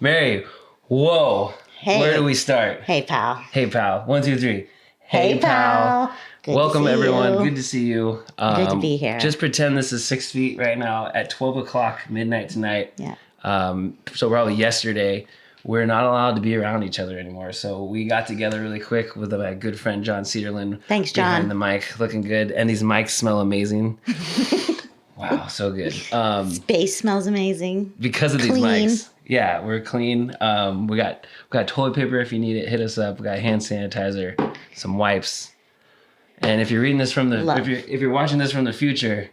Mary, whoa. Hey. Where do we start? Hey, pal. Hey, pal. 1, 2, 3. Hey, pal. Good Welcome, to see everyone. you. Good to see you. Good to be here. Just pretend this is 6 feet right now at 12 o'clock midnight tonight. Yeah. So probably yesterday, we're not allowed to be around each other anymore. So we got together really quick with my good friend, John Cedarland. Thanks, John. Behind the mic, looking good. And these mics smell amazing. Wow, so good. Space smells amazing. Because of Clean. these mics. Yeah, we're clean. We got toilet paper if you need it. Hit us up. We got hand sanitizer, some wipes. And if you're reading this from if you're watching this from the future,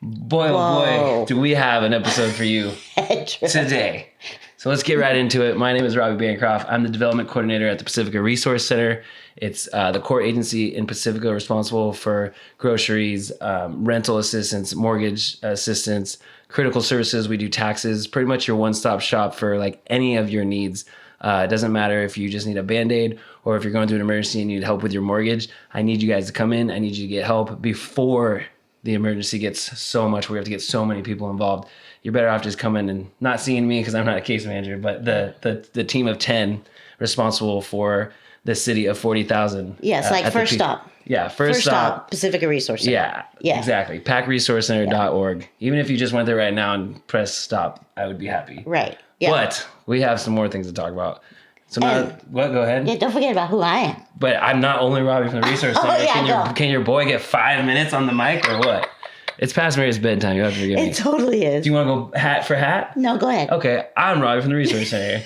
boy oh boy, do we have an episode for you today. So let's get right into it. My name is Robby Bancroft. I'm the development coordinator at the Pacifica Resource Center. It's the core agency in Pacifica responsible for groceries, rental assistance, mortgage assistance, critical services. We do taxes, pretty much your one-stop shop for like any of your needs. It doesn't matter if you just need a Band-Aid or if you're going through an emergency and you need help with your mortgage. I need you guys to come in. I need you to get help before the emergency gets so much where we have to get so many people involved. You're better off just coming and not seeing me because I'm not a case manager, but the team of 10 responsible for the city of 40,000. Yes, like first stop. Yeah, first stop. Pacifica Resource Center. Yeah, exactly. PacResourceCenter.org. Even if you just went there right now and pressed stop, I would be happy. Right. Yeah. But we have some more things to talk about. So now, what? Go ahead. Yeah, don't forget about who I am. But I'm not only Robby from the Resource Center. Can your boy get 5 minutes on the mic or what? It's past Mary's bedtime. You have to forgive me. It totally is. Do you want to go hat for hat? No, go ahead. Okay, I'm Robby from the Resource Center.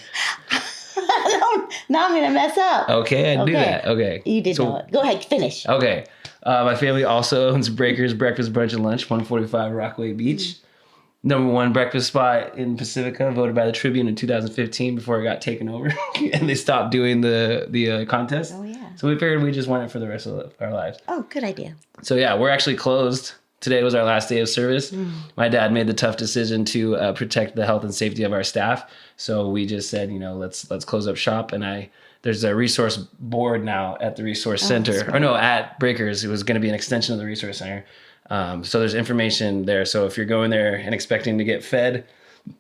Now I'm going to mess up. Okay, I do that. Okay. You did know it. Go ahead, finish. Okay. My family also owns Breakers Breakfast, Brunch, and Lunch, 145 Rockaway Beach. #1 breakfast spot in Pacifica, voted by the Tribune in 2015 before it got taken over and they stopped doing the contest. Oh, yeah. So we figured we just want it for the rest of our lives. Oh, good idea. So yeah, we're actually closed. Today was our last day of service. My dad made the tough decision to protect the health and safety of our staff. So we just said, let's close up shop. And there's a resource board now at the Resource Center. Right. Or no, at Breakers. It was going to be an extension of the Resource Center. So there's information there. So if you're going there and expecting to get fed,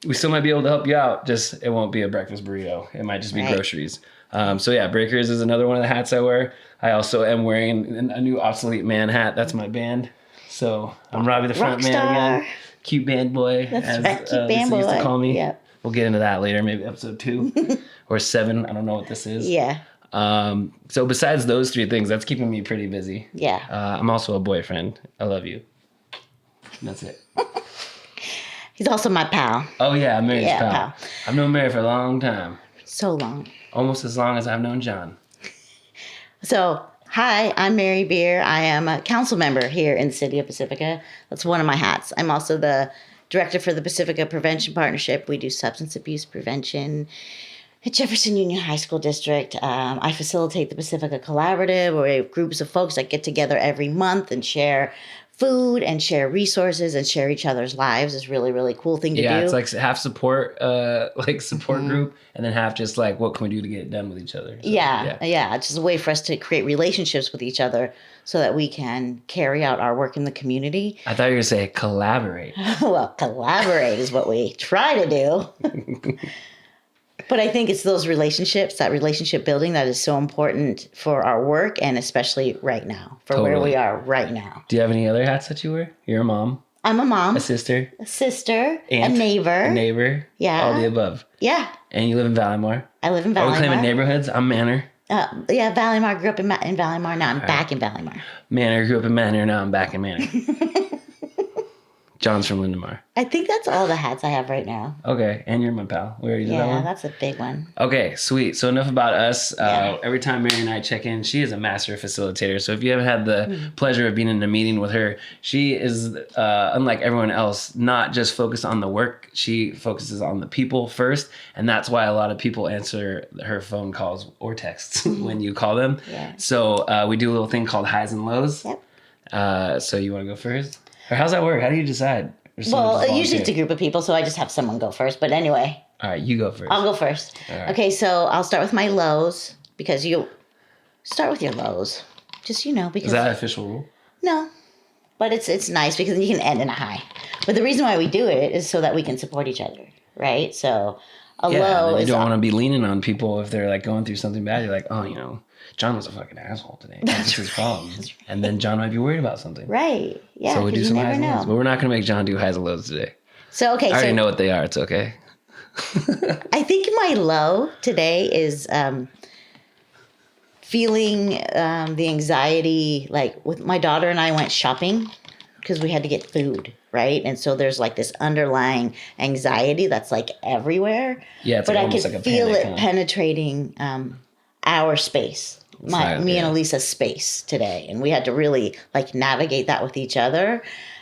we still might be able to help you out. Just it won't be a breakfast burrito. It might just be groceries. So yeah, Breakers is another one of the hats I wear. I also am wearing a new Obsolete Man hat. That's my band. So I'm Robby the front man again. Cute band boy. That's right. Cute band boy. Used to call me. Yep. We'll get into that later, maybe episode 2 or 7. I don't know what this is. Yeah. So besides those 3 things, that's keeping me pretty busy. Yeah. I'm also a boyfriend. I love you. That's it. He's also my pal. Oh yeah, I'm Mary's pal. I've known Mary for a long time. So long. Almost as long as I've known John. So, hi, I'm Mary Bier. I am a council member here in the city of Pacifica. That's one of my hats. I'm also the director for the Pacifica Prevention Partnership. We do substance abuse prevention at Jefferson Union High School District. I facilitate the Pacifica Collaborative, where we have groups of folks that get together every month and share food and share resources and share each other's lives. Is really, really cool thing to do. Yeah, it's like half support, group, and then half just like what can we do to get it done with each other. So, yeah. It's just a way for us to create relationships with each other so that we can carry out our work in the community. I thought you were going to say collaborate. Well, collaborate is what we try to do. But I think it's those relationships, that relationship building, that is so important for our work and especially right now, for where we are right now. Do you have any other hats that you wear? You're a mom. I'm a mom. A sister. A sister. Aunt, a neighbor. A neighbor. Yeah. All the above. Yeah. And you live in Valleymar. I live in Valleymar. Are we claiming neighborhoods? I'm Manor. Yeah, Valleymar. Grew up in Valleymar. Now I'm back in Valleymar. Manor. Grew up in Manor. Now I'm back in Manor. John's from Lindemar. I think that's all the hats I have right now. Okay, and you're my pal. We already did that one? Yeah, that's a big one. Okay, sweet. So enough about us. Every time Mary and I check in, she is a master facilitator. So if you haven't had the pleasure of being in a meeting with her, she is, unlike everyone else, not just focused on the work. She focuses on the people first. And that's why a lot of people answer her phone calls or texts when you call them. Yeah. So we do a little thing called highs and lows. Yep. So you want to go first? Or how's that work? How do you decide? Well, usually it's a group of people, so I just have someone go first. But anyway. All right, you go first. I'll go first. Right. Okay, so I'll start with my lows, because you start with your lows. Just, because... Is that an official rule? No. But it's nice because then you can end in a high. But the reason why we do it is so that we can support each other, right? So low you is don't want to be leaning on people if they're like going through something bad. You're like, oh, John was a fucking asshole today. That's his problem. And then John might be worried about something. Right. Yeah. So we do some highs and lows. know. But we're not going to make John do highs and lows today. So, okay. I already know what they are. It's okay. I think my low today is feeling the anxiety. Like with my daughter and I went shopping because we had to get food, right? And so there's like this underlying anxiety that's like everywhere. Yeah, it's but like I could like a feel panic, it penetrating our space, me and Elisa's space today, and we had to really like navigate that with each other.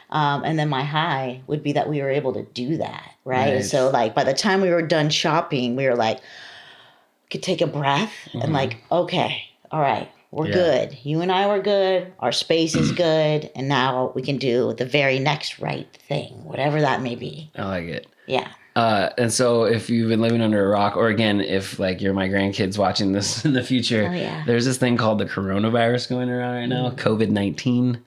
And then my high would be that we were able to do that, right? Nice. So like by the time we were done shopping, we were like, could take a breath and like, okay, all right, we're good. You and I were good. Our space is good. And now we can do the very next right thing, whatever that may be. I like it. Yeah. And so if you've been living under a rock, or again, if like you're my grandkids watching this in the future, there's this thing called the coronavirus going around right now, COVID-19.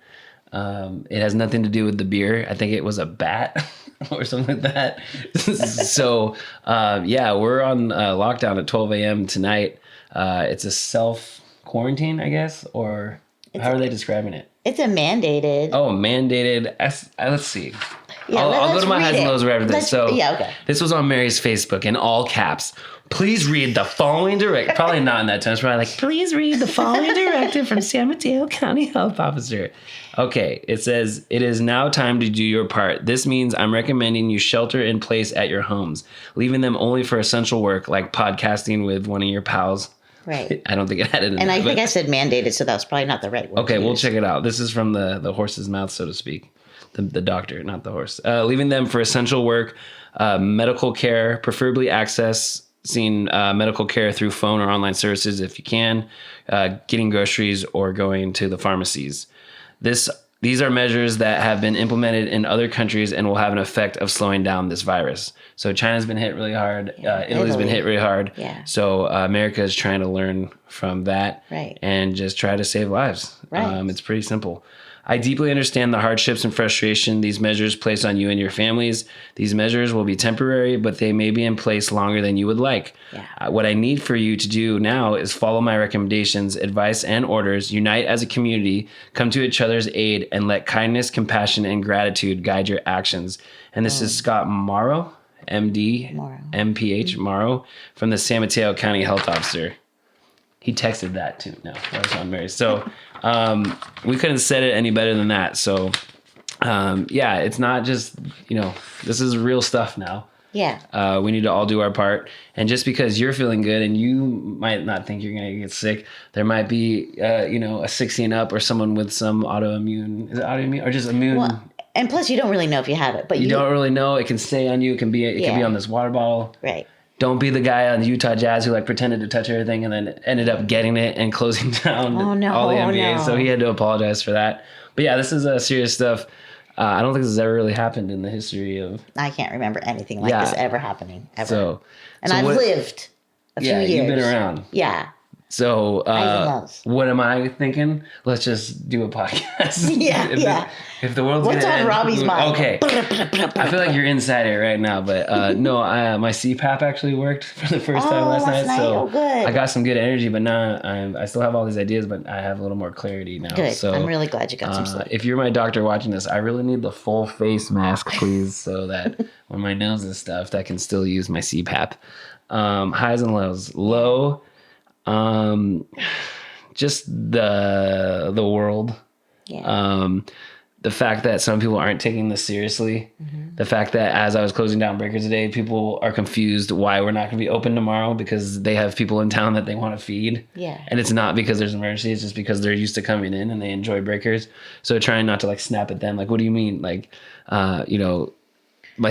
It has nothing to do with the beer. I think it was a bat or something like that. So, we're on lockdown at 12 a.m. tonight. It's a self-quarantine, I guess, or how are they describing it? It's a mandated. Oh, mandated. Let's see. Yeah, I'll go to my highs and lows right after this. So okay. This was on Mary's Facebook in all caps. Please read the following directive. Probably not in that tone. It's probably like, please read the following directive from San Mateo County Health Officer. Okay, it says, it is now time to do your part. This means I'm recommending you shelter in place at your homes, leaving them only for essential work like podcasting with one of your pals. Right. I don't think it had it in And there, I think I said mandated, so that was probably not the right word. Okay, we'll check it out. This is from the horse's mouth, so to speak. The doctor, not the horse. Leaving them for essential work, medical care, preferably accessing medical care through phone or online services if you can, getting groceries or going to the pharmacies. These are measures that have been implemented in other countries and will have an effect of slowing down this virus. So China's been hit really hard. Italy's been hit really hard. Yeah. So America is trying to learn from that and just try to save lives. Right. It's pretty simple. I deeply understand the hardships and frustration these measures place on you and your families. These measures will be temporary, but they may be in place longer than you would like. Yeah. What I need for you to do now is follow my recommendations, advice, and orders, unite as a community, come to each other's aid, and let kindness, compassion, and gratitude guide your actions. And this is Scott Morrow, MD, MPH, Morrow, from the San Mateo County Health Officer. He texted that too. No, that was on Mary. So we couldn't have said it any better than that. So it's not just, this is real stuff now. Yeah. We need to all do our part. And just because you're feeling good and you might not think you're going to get sick, there might be, a 60 and up or someone with some autoimmune. Is it autoimmune or just immune? Well, and plus, you don't really know if you have it. But you don't really know. It can stay on you. It can be on this water bottle. Right. Don't be the guy on the Utah Jazz who pretended to touch everything and then ended up getting it and closing down all the NBA. No. So he had to apologize for that. But yeah, this is serious stuff. I don't think this has ever really happened in the history of. I can't remember anything like this ever happening ever. I've lived a few years. You've been around. Yeah. So what am I thinking? Let's just do a podcast. If the world's what's on Robby's mind? Okay. I feel like you're inside it right now, but no, my CPAP actually worked for the first time last night. So good. I got some good energy, but now I still have all these ideas, but I have a little more clarity now. Good. So I'm really glad you got some sleep. If you're my doctor watching this, I really need the full face mask, please, so that when my nose is stuffed, I can still use my CPAP. Highs and lows. Low. Just the world. Yeah. The fact that some people aren't taking this seriously. Mm-hmm. The fact that as I was closing down Breakers today, people are confused why we're not going to be open tomorrow because they have people in town that they want to feed. Yeah. And it's not because there's an emergency. It's just because they're used to coming in and they enjoy Breakers. So trying not to snap at them. What do you mean? My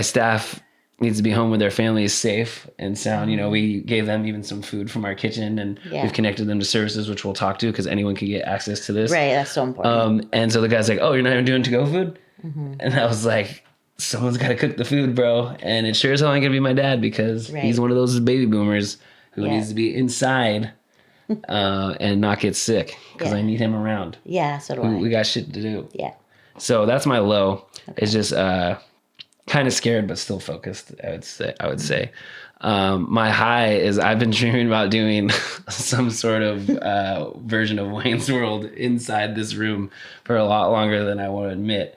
staff needs to be home with their families safe and sound. We gave them even some food from our kitchen and we've connected them to services, which we'll talk to because anyone can get access to this. Right. That's so important. And so the guy's like, oh, you're not even doing to-go food? Mm-hmm. And I was like, someone's got to cook the food, bro. And it sure as hell ain't going to be my dad because he's one of those baby boomers who needs to be inside and not get sick because I need him around. Yeah, so do I. We got shit to do. Yeah. So that's my low. Okay. It's just... kind of scared, but still focused. I would say. My high is I've been dreaming about doing some sort of version of Wayne's World inside this room for a lot longer than I want to admit.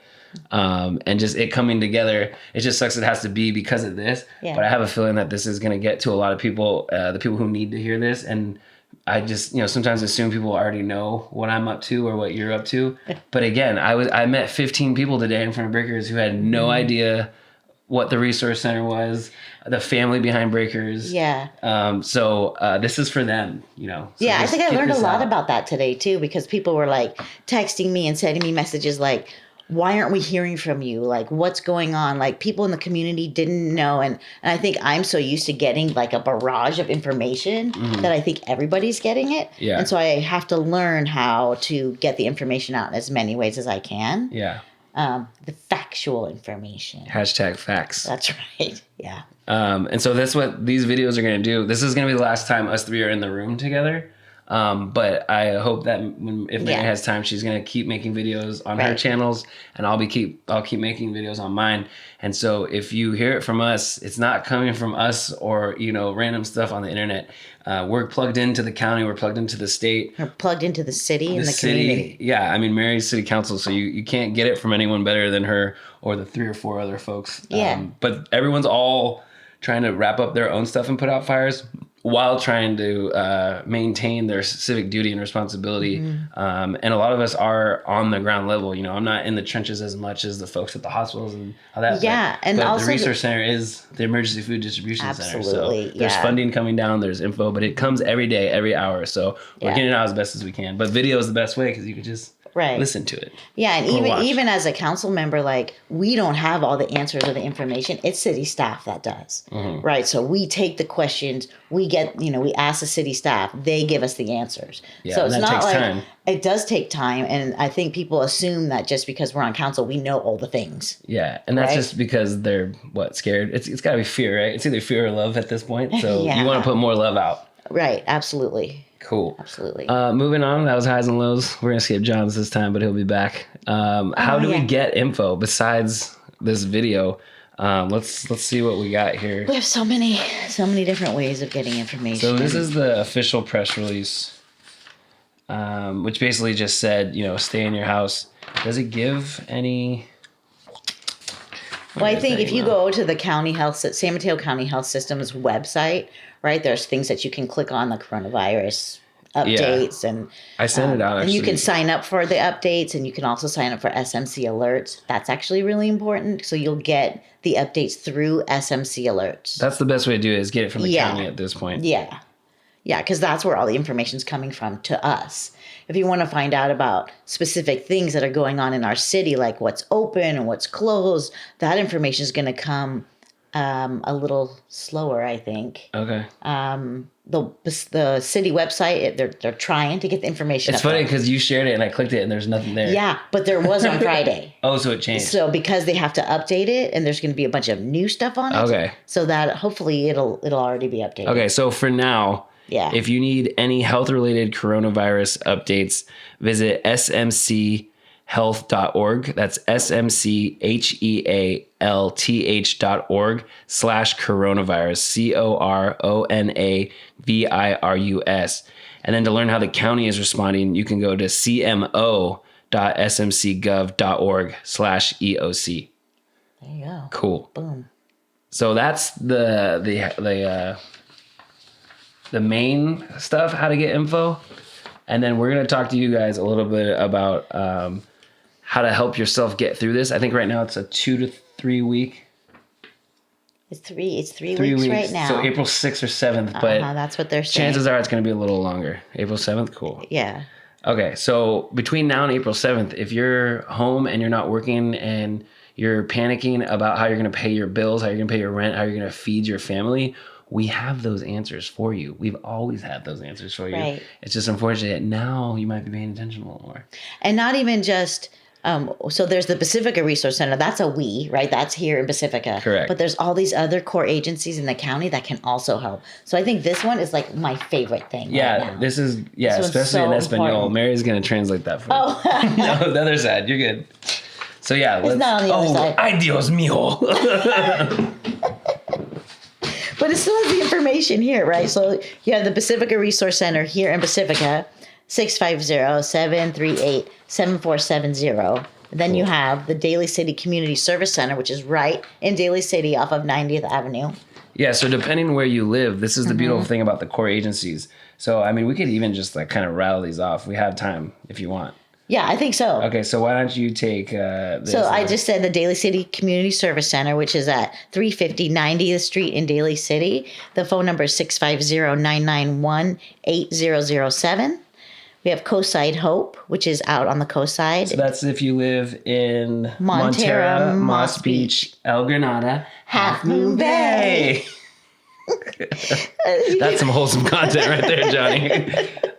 And just it coming together, it just sucks it has to be because of this. Yeah. But I have a feeling that this is going to get to a lot of people, the people who need to hear this. And I just, sometimes assume people already know what I'm up to or what you're up to. But again, I met 15 people today in front of Breakers who had no idea what the resource center was, the family behind Breakers. Yeah. So this is for them, So yeah, I think I learned a lot about that today too, because people were like texting me and sending me messages like, why aren't we hearing from you? Like, what's going on? Like, people in the community didn't know. And I think I'm so used to getting like a barrage of information that I think everybody's getting it. Yeah. And so I have to learn how to get the information out in as many ways as I can. Yeah. The factual information. #facts. That's right. Yeah. And so that's what these videos are going to do. This is going to be the last time us three are in the room together. But I hope that if Mary has time, she's going to keep making videos on her channels, and I'll keep making videos on mine. And so if you hear it from us, it's not coming from us or, random stuff on the internet. We're plugged into the county. We're plugged into the state. We're plugged into the city and the community. Yeah. I mean, Mary's city council, so you can't get it from anyone better than her or the 3 or 4 other folks. Yeah. But everyone's all trying to wrap up their own stuff and put out fires while trying to maintain their civic duty and responsibility. And a lot of us are on the ground level. I'm not in the trenches as much as the folks at the hospitals and all that. Yeah. But also the resource center is the emergency food distribution center. Absolutely. So there's funding coming down, there's info, but it comes every day, every hour. So we're getting it out as best as we can. But video is the best way because you can just listen to it. Yeah, and even as a council member, like, we don't have all the answers or the information. It's city staff that does, right? So we take the questions, we get, we ask the city staff, they give us the answers. Yeah, so it's not like time. It does take time, and I think people assume that just because we're on council, we know all the things. Yeah, and that's just because they're scared. It's got to be fear, right? It's either fear or love at this point. So you want to put more love out. Right. Absolutely. Cool. Absolutely. Moving on, that was highs and lows. We're gonna skip John's this time, but he'll be back. How do we get info besides this video? Let's see what we got here. We have so many different ways of getting information. So this is the official press release, which basically just said, stay in your house. Does it give any? Well, I think if you go to the San Mateo County Health System's website, right, there's things that you can click on, the coronavirus updates, and I sent it out. And you can sign up for the updates, and you can also sign up for SMC alerts. That's actually really important. So you'll get the updates through SMC alerts. That's the best way to do it, is get it from the county at this point. Yeah. Yeah, because that's where all the information's coming from to us. If you want to find out about specific things that are going on in our city, like what's open and what's closed, that information is going to come a little slower, I think. Okay. The city website, they're trying to get the information. It's funny because you shared it and I clicked it and there's nothing there. Yeah, but there was on Friday. Oh, so it changed. So because they have to update it, and there's going to be a bunch of new stuff on it. Okay. So that hopefully it'll already be updated. Okay, so for now, if you need any health-related coronavirus updates, visit smchealth.org. That's smchealth.org/coronavirus, coronavirus. And then to learn how the county is responding, you can go to cmo.smcgov.org/EOC. There you go. Cool. Boom. So that's the main stuff, how to get info. And then we're going to talk to you guys a little bit about how to help yourself get through this. I think right now it's a 2 to 3 week. It's three weeks right now. So April 6th or 7th, but that's what they're saying. Chances are it's going to be a little longer. April 7th, cool. Yeah. Okay, so between now and April 7th, if you're home and you're not working and you're panicking about how you're going to pay your bills, how you're going to pay your rent, how you're going to feed your family, we have those answers for you. We've always had those answers for you. Right. It's just unfortunate that now you might be paying attention a little more. And not even just, so there's the Pacifica Resource Center. That's right? That's here in Pacifica. Correct. But there's all these other core agencies in the county that can also help. So I think this one is like my favorite thing. Yeah, right now. this is, especially so in Espanol. Important. Mary's going to translate that for you. Oh. No, the other side. You're good. So yeah. It's not on the other side. Ay, Dios mío. But it still has the information here, right? So you have the Pacifica Resource Center here in Pacifica, 650-738-7470. Then you have the Daly City Community Service Center, which is right in Daly City off of 90th Avenue. Yeah, so depending on where you live, this is the beautiful thing about the core agencies. So, I mean, we could even just like kind of rattle these off. We have time if you want. Yeah, I think so. Okay, so why don't you take this? So I just said the Daly City Community Service Center, which is at 350 90th Street in Daly City. The phone number is 650-991-8007. We have Coastside Hope, which is out on the coast side. So that's if you live in Montera, Moss Beach, El Granada, Half Moon Bay. That's some wholesome content right there, Johnny.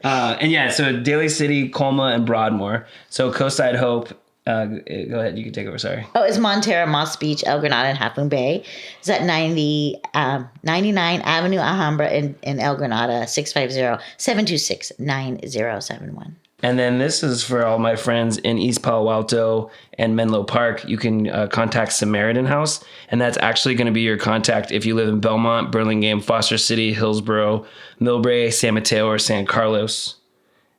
And yeah, so Daly City, Colma, and Broadmoor. So Coastside Hope, go ahead, you can take over, sorry. Oh, it's Montera, Moss Beach, El Granada, and Half Moon Bay. It's at 99 Avenue Alhambra in El Granada, 650-726-9071. And then this is for all my friends in East Palo Alto and Menlo Park. You can contact Samaritan House, and that's actually going to be your contact if you live in Belmont, Burlingame, Foster City, Hillsborough, Millbrae, San Mateo, or San Carlos.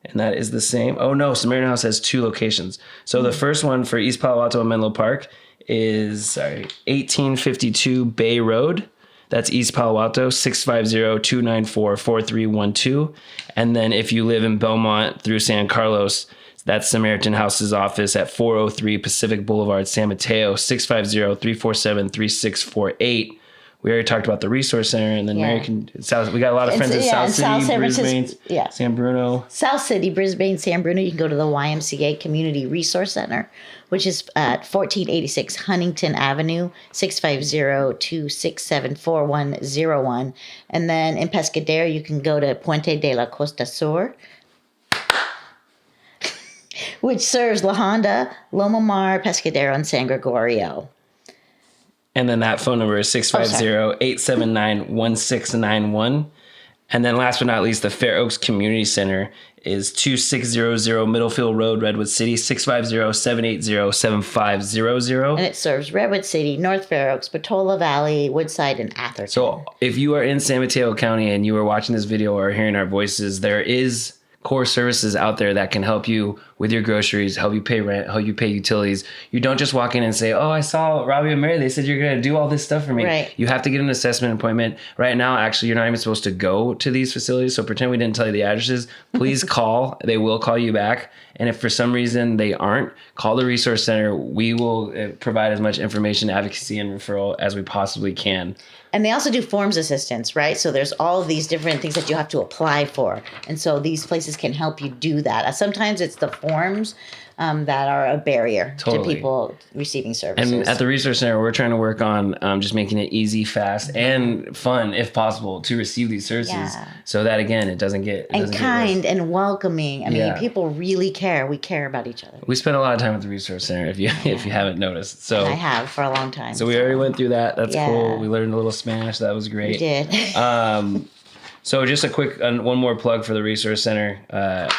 And that is the same. Oh, no, Samaritan House has 2 locations. So the first one for East Palo Alto and Menlo Park is 1852 Bay Road. That's East Palo Alto, 650-294-4312. And then if you live in Belmont through San Carlos, that's Samaritan House's office at 403 Pacific Boulevard, San Mateo, 650-347-3648. We already talked about the Resource Center, and then Mary can... we got a lot of friends in South City, Brisbane, San Bruno. South City, Brisbane, San Bruno. You can go to the YMCA Community Resource Center, which is at 1486 Huntington Avenue, 650-267-4101. And then in Pescadero, you can go to Puente de la Costa Sur, which serves La Honda, Loma Mar, Pescadero, and San Gregorio. And then that phone number is 650-879-1691. And then last but not least, the Fair Oaks Community Center is 2600 Middlefield Road, Redwood City, 650-780-7500. And it serves Redwood City, North Fair Oaks, Patola Valley, Woodside, and Atherton. So if you are in San Mateo County and you are watching this video or hearing our voices, there is core services out there that can help you with your groceries, help you pay rent, help you pay utilities. You don't just walk in and say, oh, I saw Robby and Mary. They said you're going to do all this stuff for me. Right. You have to get an assessment appointment. Right now, actually, you're not even supposed to go to these facilities. So pretend we didn't tell you the addresses. Please call. They will call you back. And if for some reason they aren't, call the Resource Center. We will provide as much information, advocacy, and referral as we possibly can. And they also do forms assistance, right? So there's all of these different things that you have to apply for. And so these places can help you do that. Sometimes it's the forms that are a barrier to people receiving services. And at the Resource Center, we're trying to work on just making it easy, fast, and fun, if possible, to receive these services. Yeah. So that, again, it doesn't get... kind and welcoming. I mean, people really care. We care about each other. We spend a lot of time at the Resource Center, if you haven't noticed. So I have for a long time. So we already went through that. That's cool. We learned a little Spanish. That was great. We did. So just a quick one more plug for the Resource Center.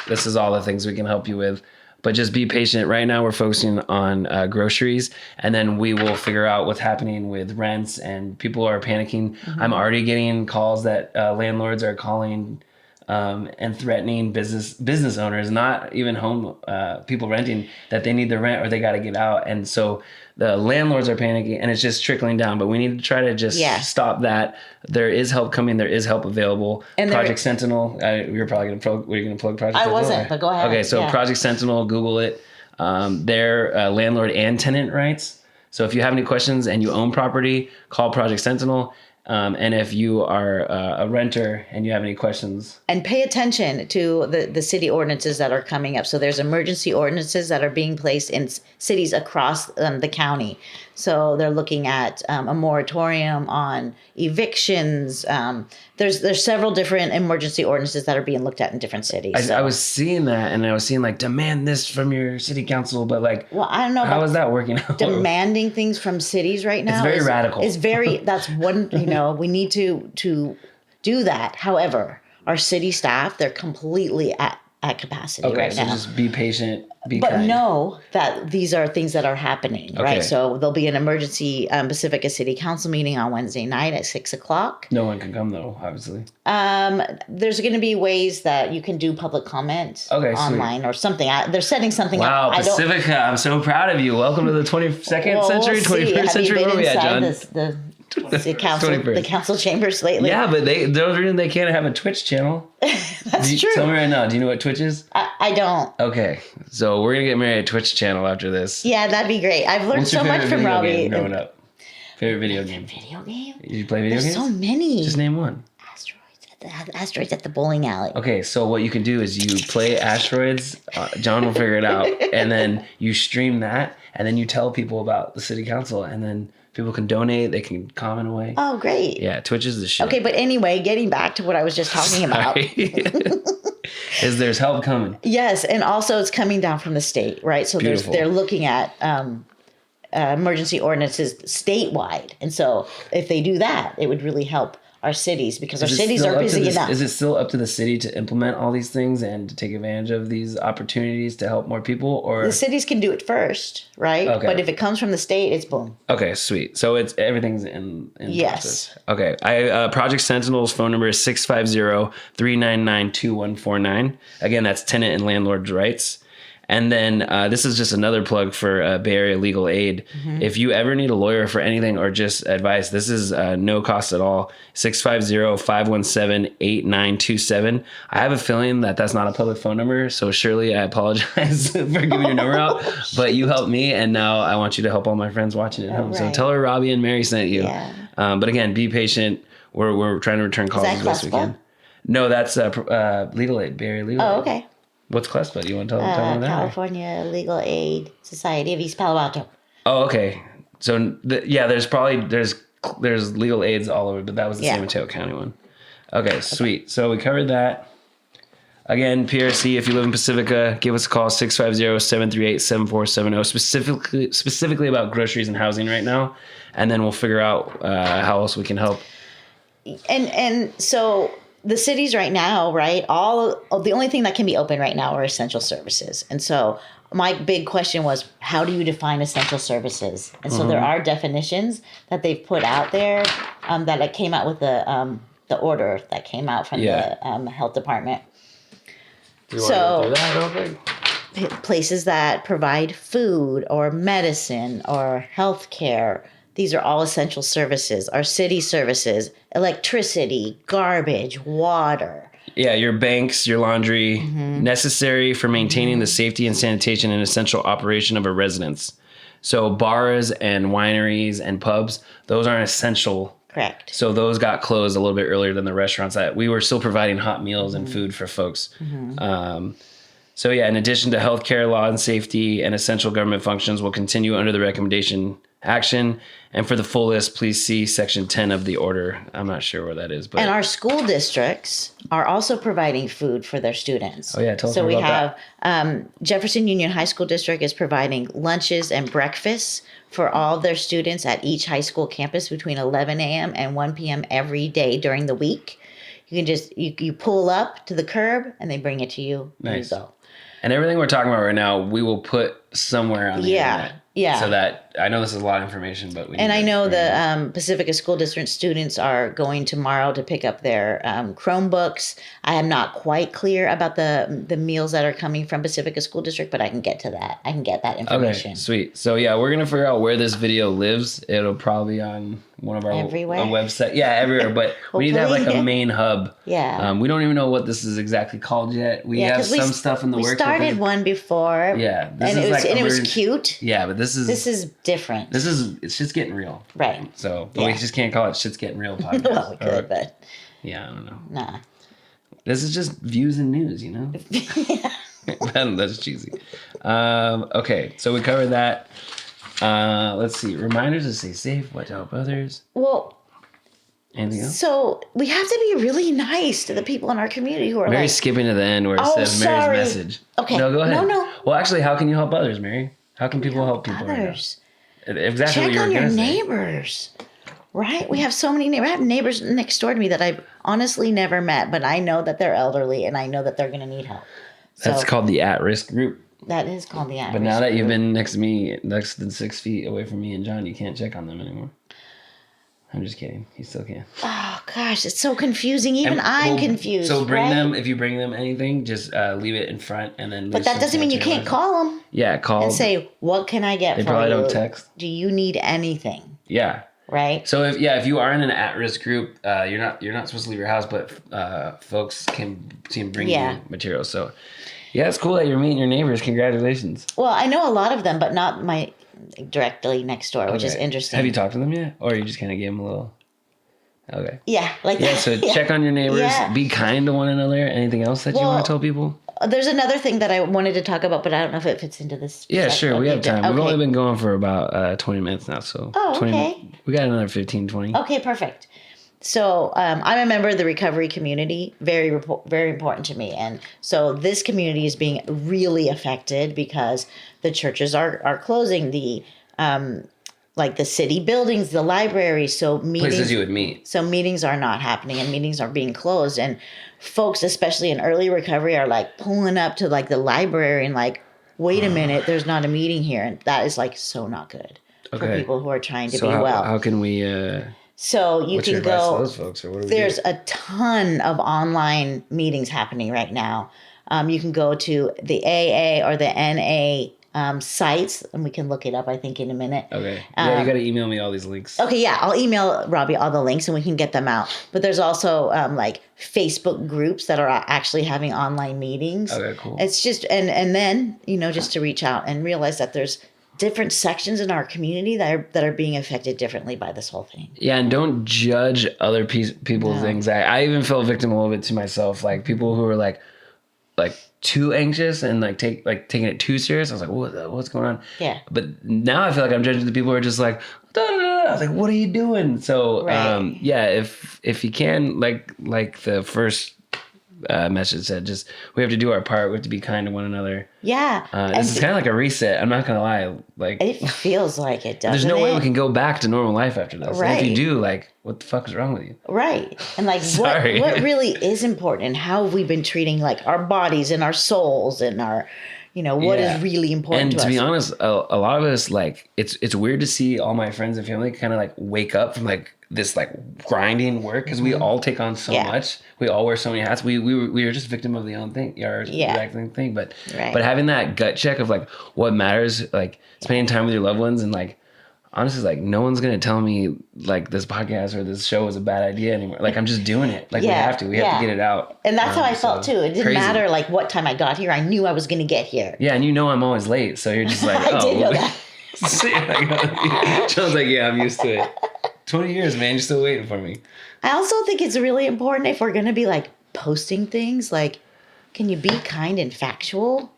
This is all the things we can help you with. But just be patient. Right now we're focusing on groceries, and then we will figure out what's happening with rents, and people are panicking. Mm-hmm. I'm already getting calls that landlords are calling and threatening business owners, not even home people renting, that they need the rent or they got to get out. And so the landlords are panicking, and it's just trickling down. But we need to try to just stop that. There is help coming. There is help available. And Project Sentinel. You're probably going to plug. Were you going to plug Project Sentinel? I wasn't, but go ahead. Okay, so Project Sentinel, Google it. They're landlord and tenant rights. So if you have any questions and you own property, call Project Sentinel. And if you are a renter and you have any questions. And pay attention to the city ordinances that are coming up. So there's emergency ordinances that are being placed in cities across the county. So they're looking at a moratorium on evictions. There's several different emergency ordinances that are being looked at in different cities. I was seeing that, and I was seeing like, demand this from your city council, but like, well, I don't know. How is that working out? Demanding things from cities right now. It's very radical. It's very, that's one, we need to do that. However, our city staff, they're completely at at capacity Okay, right so now. just be patient, be But kind. know that these are things that are happening, right? Okay. So there'll be an emergency Pacifica City Council meeting on Wednesday night at 6:00. No one can come though, obviously. There's going to be ways that you can do public comment online or something. They're setting something up. Wow, Pacifica, I'm so proud of you. Welcome to the 22nd century, 21st century. Where are we at, John? The council chambers lately. Yeah, but there's reason they can't have a Twitch channel. That's true. Tell me right now, do you know what Twitch is? I don't. Okay, so we're gonna get married a Twitch channel after this. Yeah, that'd be great. I've learned so much from Robby. Growing up. Favorite video game? Video game? Did you play video games? There's so many. Just name one. Asteroids at the bowling alley. Okay, so what you can do is you play Asteroids. John will figure it out, and then you stream that, and then you tell people about the city council, and then people can donate. They can comment away. Oh, great. Yeah, Twitch is the shit. Okay, but anyway, getting back to what I was just talking about. Is there's help coming. Yes, and also it's coming down from the state, right? So they're looking at emergency ordinances statewide. And so if they do that, it would really help our cities because our cities are busy enough. Is it still up to the city to implement all these things and to take advantage of these opportunities to help more people? Or the cities can do it first, right? Okay. But if it comes from the state, it's boom. Okay, sweet. So everything's in yes. process. Okay. Project Sentinel's phone number is 650-399-2149. Again, that's tenant and landlord's rights. And then this is just another plug for Bay Area Legal Aid. Mm-hmm. If you ever need a lawyer for anything or just advice, this is no cost at all. 650-517-8927. I have a feeling that that's not a public phone number, so Shirley, I apologize for giving your number out. But you helped me, and now I want you to help all my friends watching at home. Right. So tell her Robby and Mary sent you. Yeah. But again, be patient. We're trying to return calls as best we can. No, that's Legal Aid, Bay Area Legal Aid. Oh, okay. What's CLESPA? Do you want to tell them that? California Legal Aid Society of East Palo Alto. Oh, okay. So there's legal aids all over, but that was the San Mateo County one. Okay, sweet. So we covered that. Again, PRC, if you live in Pacifica, give us a call, 650-738-7470, specifically about groceries and housing right now, and then we'll figure out how else we can help. And so the cities right now, right, the only thing that can be open right now are essential services. And so my big question was, how do you define essential services? And so there are definitions that they've put out there that it came out with the order that came out from the health department. Do you want to go through that real quick? Places that provide food or medicine or health care. These are all essential services. Our city services, electricity, garbage, water. Yeah, your banks, your laundry, necessary for maintaining the safety and sanitation and essential operation of a residence. So bars and wineries and pubs, those aren't essential. Correct. So those got closed a little bit earlier than the restaurants. That we were still providing hot meals and food for folks. So yeah, in addition to healthcare, law and safety, and essential government functions will continue under the recommendation action. And for the full list, please see section 10 of the order. I'm not sure where that is. But and our school districts are also providing food for their students. Oh yeah, tell us more about that. So we have Jefferson Union High School District is providing lunches and breakfasts for all their students at each high school campus between 11 a.m. and 1 p.m. every day during the week. You can just, you pull up to the curb and they bring it to you. Nice. And you go. And everything we're talking about right now, we will put somewhere on the internet. Yeah. So that, I know this is a lot of information, but we. And I know the Pacifica School District students are going tomorrow to pick up their Chromebooks. I am not quite clear about the meals that are coming from Pacifica School District, but I can get to that. I can get that information. Okay, sweet. So yeah, we're gonna figure out where this video lives. It'll probably on one of our website. Yeah, everywhere. But we need to have like a main hub. Yeah. We don't even know what this is exactly called yet. We have some stuff in the works. We started one before. Yeah. It was cute. Yeah, but this is different. It's just getting real. Right. So we just can't call it Shit's Getting Real podcast. Well, we could, but yeah, I don't know. Nah. This is just views and news, you know? That's cheesy. Okay, so we covered that. Let's see. Reminders to stay safe, watch out for others. Well, anything else? So we have to be really nice to the people in our community who are Mary's skipping to the end where it says Mary's message. Okay. No, go ahead. No. Well, actually, how can you help others, Mary? How can people help people? Others. Right now? Exactly Check what you were on your gonna say. neighbors. Right? We have so many neighbors. I have neighbors next door to me that I've honestly never met, but I know that they're elderly and I know that they're going to need help. That's called the at-risk group. That is called the at-risk group. But now that you've been next to me, less than 6 feet away from me and John, you can't check on them anymore. I'm just kidding. You still can. Oh, gosh. It's so confusing. Even I'm confused. So bring them, if you bring them anything, just leave it in front and then... But that doesn't mean you can't call them. Yeah, call and say, what can I get for you? They probably don't text. Do you need anything? Yeah. Right? So if you are in an at-risk group, you're not supposed to leave your house, but folks can bring you materials. So yeah, it's cool that you're meeting your neighbors. Congratulations. Well, I know a lot of them, but not directly next door, which is interesting. Have you talked to them yet? Or you just kind of gave them a little... Okay. Yeah. So check on your neighbors. Yeah. Be kind to one another. Anything else that you want to tell people? There's another thing that I wanted to talk about, but I don't know if it fits into this. Yeah, sure. We have time. Okay. We've only been going for about 20 minutes now. So we got another 15, 20. Okay, perfect. So I'm a member of the recovery community, very important to me. And so this community is being really affected because the churches are closing, the city buildings, the libraries. So places you would meet. So meetings are not happening and meetings are being closed. And folks, especially in early recovery, are like pulling up to like the library and like, wait a minute, there's not a meeting here. And that is like so not good for people who are trying to be well. How can we... So you can go. To those folks, or what do we there's do? a ton of online meetings happening right now. You can go to the AA or the NA sites, and we can look it up, I think, in a minute. Okay. Yeah, you got to email me all these links. Okay, yeah, I'll email Robby all the links, and we can get them out. But there's also like Facebook groups that are actually having online meetings. Okay, cool. It's just and then just to reach out and realize that there's different sections in our community that are being affected differently by this whole thing. Yeah, and don't judge other people's anxiety. I even fell victim a little bit to myself, like people who are like too anxious and taking it too serious. I was like, what's going on? Yeah. But now I feel like I'm judging the people who are just like, da, da, da. I was like, what are you doing? So if you can, like the first message said, just we have to do our part. We have to be kind to one another. Yeah. This is kind of like a reset. I'm not gonna lie. Like it feels like it does. There's no way we can go back to normal life after this. Right. And if you do, like, what the fuck is wrong with you? Right. And like what really is important and how have we been treating like our bodies and our souls and our what is really important to us. And to be honest, a lot of us, like, it's weird to see all my friends and family kind of like wake up from like this like grinding work because we all take on so much. We all wear so many hats. We were just victim of the own thing, our exact same thing. But having that gut check of like what matters, like spending time with your loved ones, and like honestly, like no one's gonna tell me like this podcast or this show is a bad idea anymore. Like I'm just doing it. Like we have to get it out. And that's how I felt too. It didn't matter like what time I got here. I knew I was gonna get here. Yeah, and I'm always late, so you're just like, I did know that. John's like, yeah, I'm used to it. 20 years, man, you're still waiting for me. I also think it's really important if we're gonna be like posting things, like, can you be kind and factual?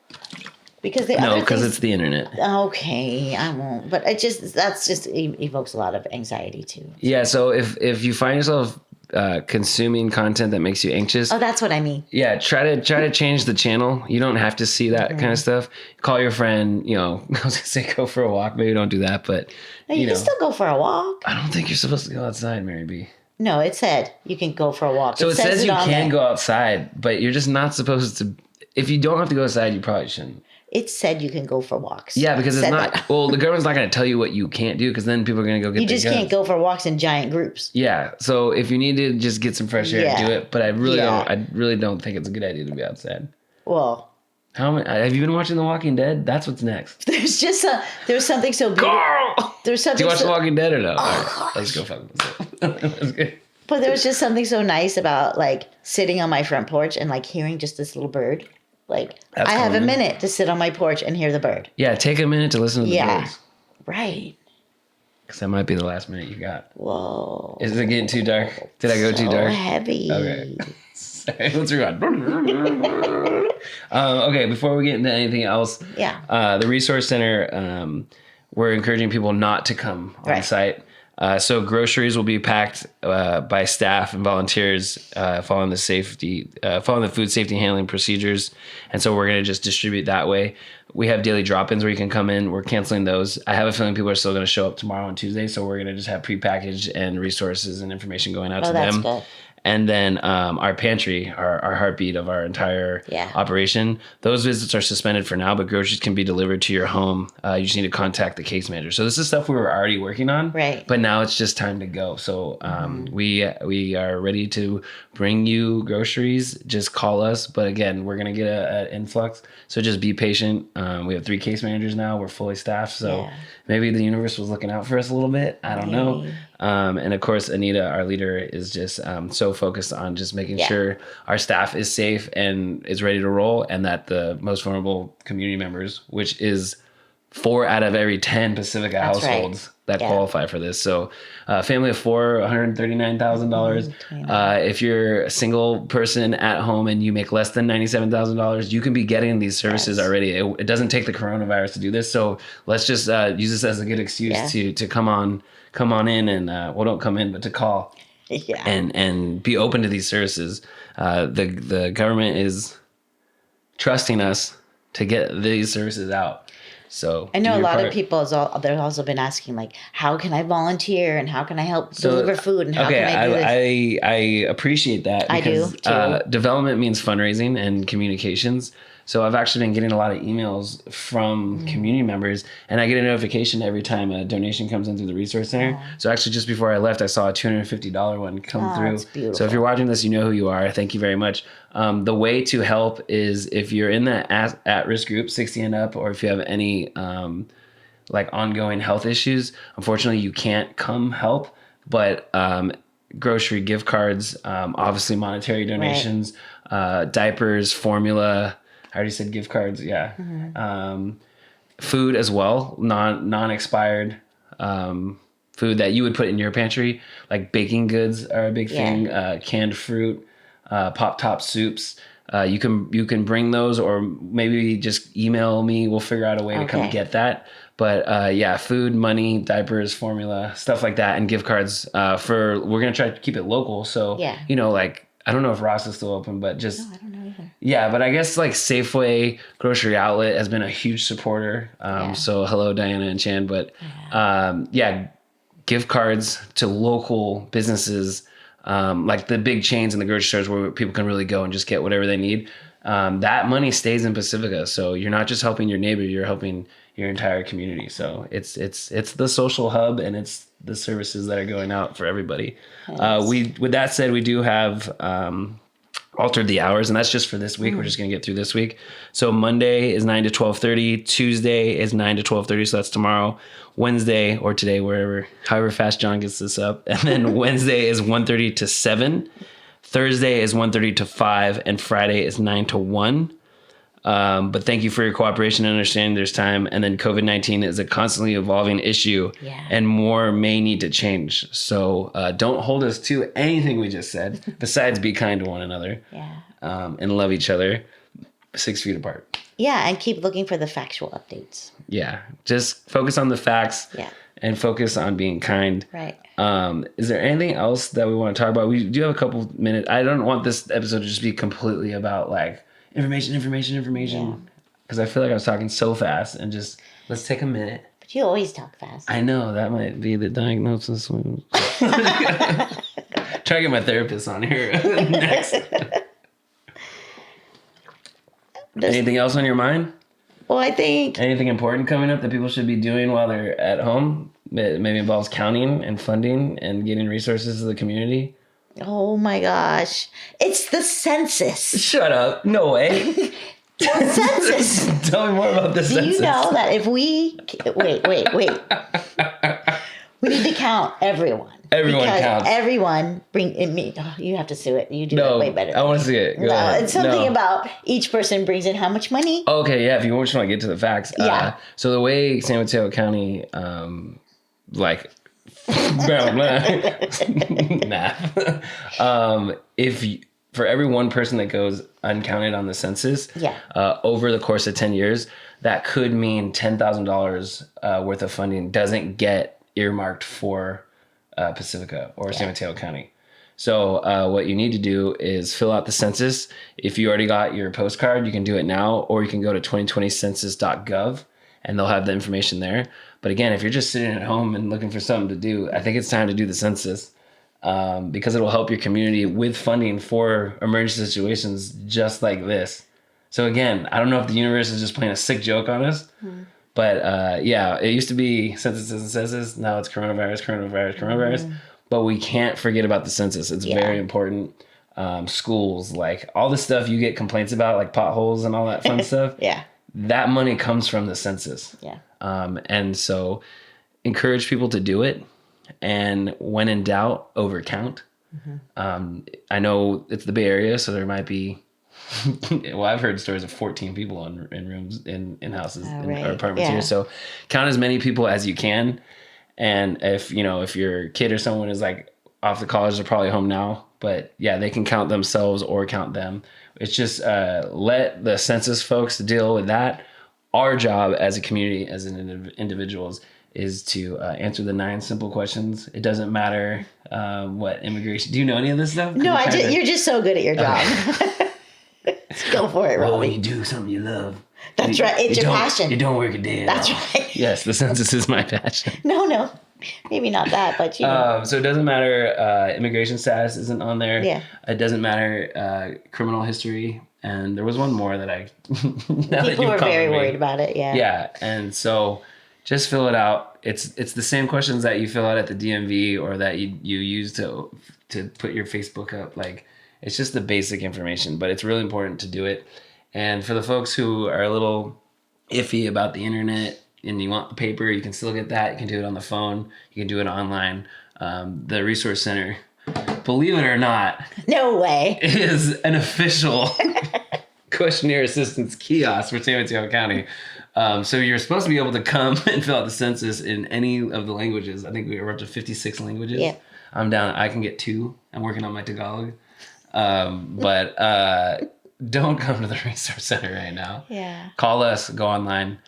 Because it's the internet. Okay, I won't. But that just evokes a lot of anxiety too. Yeah. So if you find yourself consuming content that makes you anxious, that's what I mean. Yeah. Try to change the channel. You don't have to see that kind of stuff. Call your friend. I was gonna say go for a walk. Maybe don't do that, but you can still go for a walk. I don't think you're supposed to go outside, Mary B. No, it said you can go for a walk. So it says you can go outside, but you're just not supposed to. If you don't have to go outside, you probably shouldn't. It said you can go for walks. Yeah, because it's not... That. Well, the government's not going to tell you what you can't do because then people are going to go get You just can't go for walks in giant groups. Yeah, so if you need to just get some fresh air, do it. But I really don't think it's a good idea to be outside. Well... Have you been watching The Walking Dead? That's what's next. There's something so beautiful... Carl! Do you watch The Walking Dead or no? Oh, let's go fuck with it. That's good. But there was just something so nice about like sitting on my front porch and like hearing just this little bird. Like, I have a minute to sit on my porch and hear the bird. Yeah, take a minute to listen to the birds. Right. Because that might be the last minute you got. Whoa. Is it getting too dark? Did I go too dark? Heavy. Okay. Sorry, let's rewind. Okay, before we get into anything else, the Resource Center, we're encouraging people not to come on site. So groceries will be packed by staff and volunteers following the food safety handling procedures. And so we're going to just distribute that way. We have daily drop-ins where you can come in. We're canceling those. I have a feeling people are still going to show up tomorrow and Tuesday. So we're going to just have prepackaged and resources and information going out to them. Good. And then our pantry, our heartbeat of our entire operation, those visits are suspended for now, but groceries can be delivered to your home. You just need to contact the case manager. So this is stuff we were already working on, right? But now it's just time to go. So we are ready to bring you groceries. Just call us. But again, we're going to get an influx. So just be patient. We have 3 case managers now. We're fully staffed. So maybe the universe was looking out for us a little bit. I don't know. And of course, Anita, our leader, is just so focused on just making sure our staff is safe and is ready to roll, and that the most vulnerable community members, which is 4 out of every 10 Pacifica households that qualify for this. So family of 4, $139,000. If you're a single person at home and you make less than $97,000, you can be getting these services already. It doesn't take the coronavirus to do this. So let's just use this as a good excuse to come on in and don't come in, but to call and be open to these services. The government is trusting us to get these services out. So I know a lot of people they've also been asking, like, how can I volunteer and how can I help deliver food and how can I do this? I appreciate that because I do too. Development means fundraising and communications. So I've actually been getting a lot of emails from community members, and I get a notification every time a donation comes in through the Resource Center. So actually, just before I left, I saw a $250 one come through. That's beautiful. So if you're watching this, you know who you are. Thank you very much. The way to help is if you're in the at-risk group, 60 and up, or if you have any like ongoing health issues, unfortunately, you can't come help. But grocery gift cards, obviously monetary donations, diapers, formula. I already said gift cards. Yeah. Food as well. Non-expired food that you would put in your pantry, like baking goods are a big thing. Canned fruit, pop top soups. You can bring those, or maybe just email me. We'll figure out a way to come get that. But food, money, diapers, formula, stuff like that, and gift cards. We're gonna try to keep it local. So like, I don't know if Ross is still open, but just. No, I don't know either. Yeah, but I guess like Safeway Grocery Outlet has been a huge supporter. So hello, Diana and Chan. But gift cards to local businesses, like the big chains and the grocery stores where people can really go and just get whatever they need. That money stays in Pacifica. So you're not just helping your neighbor, you're helping your entire community. So it's the social hub, and it's the services that are going out for everybody. With that said, we do have altered the hours, and that's just for this week. We're just going to get through this week. So Monday is 9 to 12:30. Tuesday is 9 to 12:30. So that's tomorrow. Wednesday, or today, however fast John gets this up. And then Wednesday is 1:30 to 7. Thursday is 1:30 to 5, and Friday is 9 to 1. But thank you for your cooperation and understanding there's time. And then COVID-19 is a constantly evolving issue, and more may need to change. So don't hold us to anything we just said, besides be kind to one another and love each other 6 feet apart. Yeah, and keep looking for the factual updates. Yeah, just focus on the facts and focus on being kind. Right. Is there anything else that we want to talk about? We do have a couple minutes. I don't want this episode to just be completely about like information. Because I feel like I was talking so fast, and just let's take a minute. But you always talk fast. I know, that might be the diagnosis. Try to get my therapist on here next. Anything else on your mind? Well, I think anything important coming up that people should be doing while they're at home, maybe involves counting and funding and getting resources to the community. Oh my gosh. It's the census. Shut up. No way. The census. Tell me more about the census. Do you know that if we... Wait. We need to count everyone. Everyone counts. Everyone me. Oh, you have to sue it. You do it way better. I want to see it. Go ahead. It's something about each person brings in how much money. Okay, yeah. If you just want to get to the facts. So the way San Mateo County, math. For every one person that goes uncounted on the census, over the course of 10 years, that could mean $10,000 worth of funding doesn't get earmarked for Pacifica or San Mateo County. So what you need to do is fill out the census. If you already got your postcard, you can do it now, or you can go to 2020census.gov and they'll have the information there. But again, if you're just sitting at home and looking for something to do, I think it's time to do the census. because it'll help your community with funding for emergency situations just like this. So again, I don't know if the universe is just playing a sick joke on us, but yeah, it used to be censuses and census. Now it's coronavirus. But we can't forget about the census. It's very important. Schools, like all the stuff you get complaints about, like potholes and all that fun stuff. Yeah. That money comes from the census. Yeah. And so encourage people to do it. And when in doubt, overcount. I know it's the Bay Area, so there might be, well, I've heard stories of 14 people in rooms, in houses, or apartments here. So count as many people as you can. And if your kid or someone is like off to college, they're probably home now. But yeah, they can count themselves or count them. It's just let the census folks deal with that. Our job as a community, as individuals, is to answer the 9 simple questions. It doesn't matter what immigration. Do you know any of this stuff? No, you're just so good at your job. Go for it, Robby. Well, when you do something you love. That's right. It's your passion. You don't work a day at That's all. right. Yes, the census is my passion. No. Maybe not that, but so it doesn't matter. Immigration status isn't on there. Yeah. It doesn't matter. Criminal history. And there was one more that I... people were very worried about it, yeah. Yeah, and so just fill it out. It's the same questions that you fill out at the DMV or that you use to put your Facebook up. Like, it's just the basic information, but it's really important to do it. And for the folks who are a little iffy about the internet and you want the paper, you can still get that. You can do it on the phone. You can do it online. The Resource Center, believe it or not, no way, is an official questionnaire assistance kiosk for San Mateo County. So you're supposed to be able to come and fill out the census in any of the languages. I think we're up to 56 languages. Yeah. I'm down. I can get 2. I'm working on my Tagalog. But don't come to the Resource Center right now. Yeah. Call us. Go online.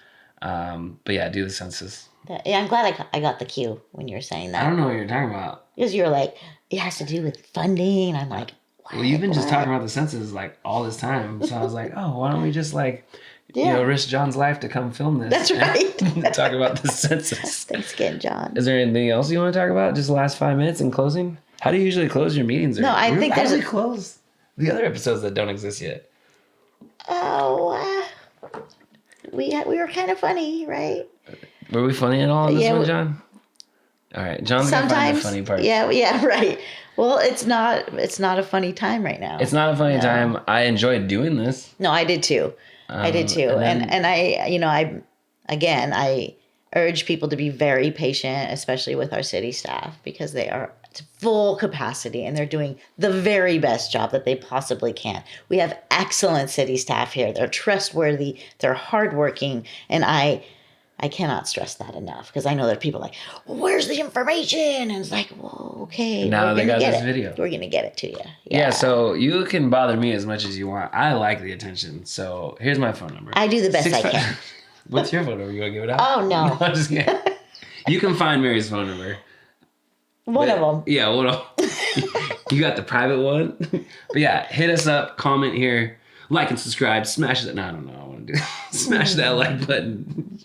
But yeah, do the census. Yeah, I'm glad I got the cue when you were saying that. I don't know what you're talking about. Because you were like, it has to do with funding. I'm like, what? Well, you've been just talking about the census like all this time. So I was like, oh, why don't we just risk John's life to come film this? That's right. And talk about the census. Thanks again, John. Is there anything else you want to talk about? Just the last 5 minutes in closing? How do you usually close your meetings? No, I think how do we close the other episodes that don't exist yet? Oh, we were kind of funny, right? Were we funny at all in this one, John? All right, John's gonna find the funny part. Yeah, right. Well, it's not a funny time right now. It's not a funny time. I enjoyed doing this. No, I did too. And I urge people to be very patient, especially with our city staff, because they are to full capacity and they're doing the very best job that they possibly can. We have excellent city staff here. They're trustworthy, they're hardworking, and I cannot stress that enough, because I know there are people like, well, where's the information? And it's like, well, okay. Now they got this video. We're going to get it to you. Yeah, so you can bother me as much as you want. I like the attention. So here's my phone number. I do the best I can. What's your phone number? You want to give it out? Oh, no. I'm just kidding. You can find Mary's phone number. One of them. Yeah, one of them. You got the private one. But yeah, hit us up, comment here, like and subscribe, smash that. No, I don't know. I want to do smash that like button.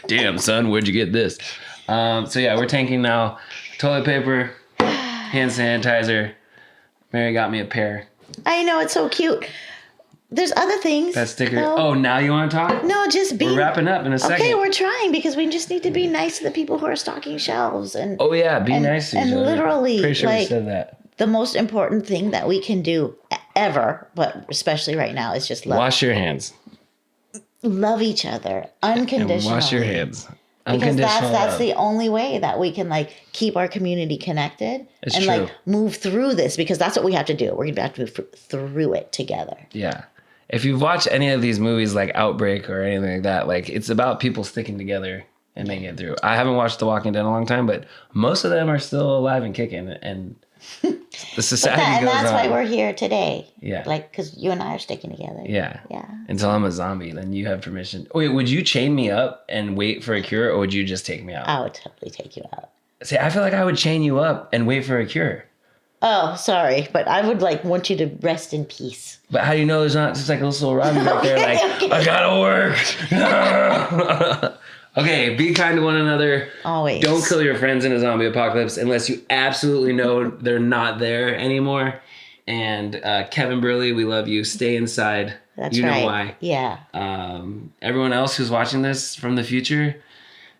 Damn, son, where'd you get this? So yeah, we're tanking now. Toilet paper, hand sanitizer. Mary got me a pair. I know, it's so cute. There's other things. That sticker. Oh, now you want to talk? No, just be. We're wrapping up in a second. Okay, we're trying, because we just need to be nice to the people who are stocking shelves. And oh yeah, be nice to each other. And literally, pretty sure we said that. The most important thing that we can do ever, but especially right now, is just love. Wash your hands. Love each other unconditionally. And wash your hands. Because that's the only way that we can keep our community connected and move through this, because that's what we have to do. We're gonna have to move through it together. Yeah. If you've watched any of these movies like Outbreak or anything like that, it's about people sticking together and making it through. I haven't watched The Walking Dead in a long time, but most of them are still alive and kicking, and the society goes on. And that's why we're here today. Yeah. Because you and I are sticking together. Yeah. Yeah. Until I'm a zombie, then you have permission. Wait, would you chain me up and wait for a cure, or would you just take me out? I would totally take you out. See, I feel like I would chain you up and wait for a cure. Oh, sorry, but I would want you to rest in peace. But how do you know there's not just a little Robby right there I gotta work? Okay, be kind to one another. Always. Don't kill your friends in a zombie apocalypse unless you absolutely know they're not there anymore. And Kevin Burley, we love you. Stay inside. That's you know right. why. Yeah. Everyone else who's watching this from the future,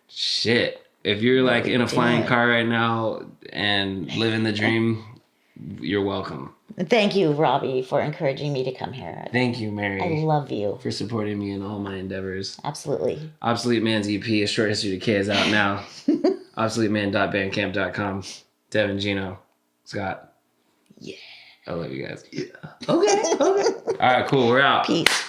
shit. If you're like in a flying car right now and living the dream, you're welcome. Thank you, Robby, for encouraging me to come here. Thank you, Mary. I love you. For supporting me in all my endeavors. Absolutely. Obsolete Man's EP, A Short History to K, is out now. ObsoleteMan.bandcamp.com. Devin, Gino, Scott. Yeah. I love you guys. Yeah. Okay. All right, cool. We're out. Peace.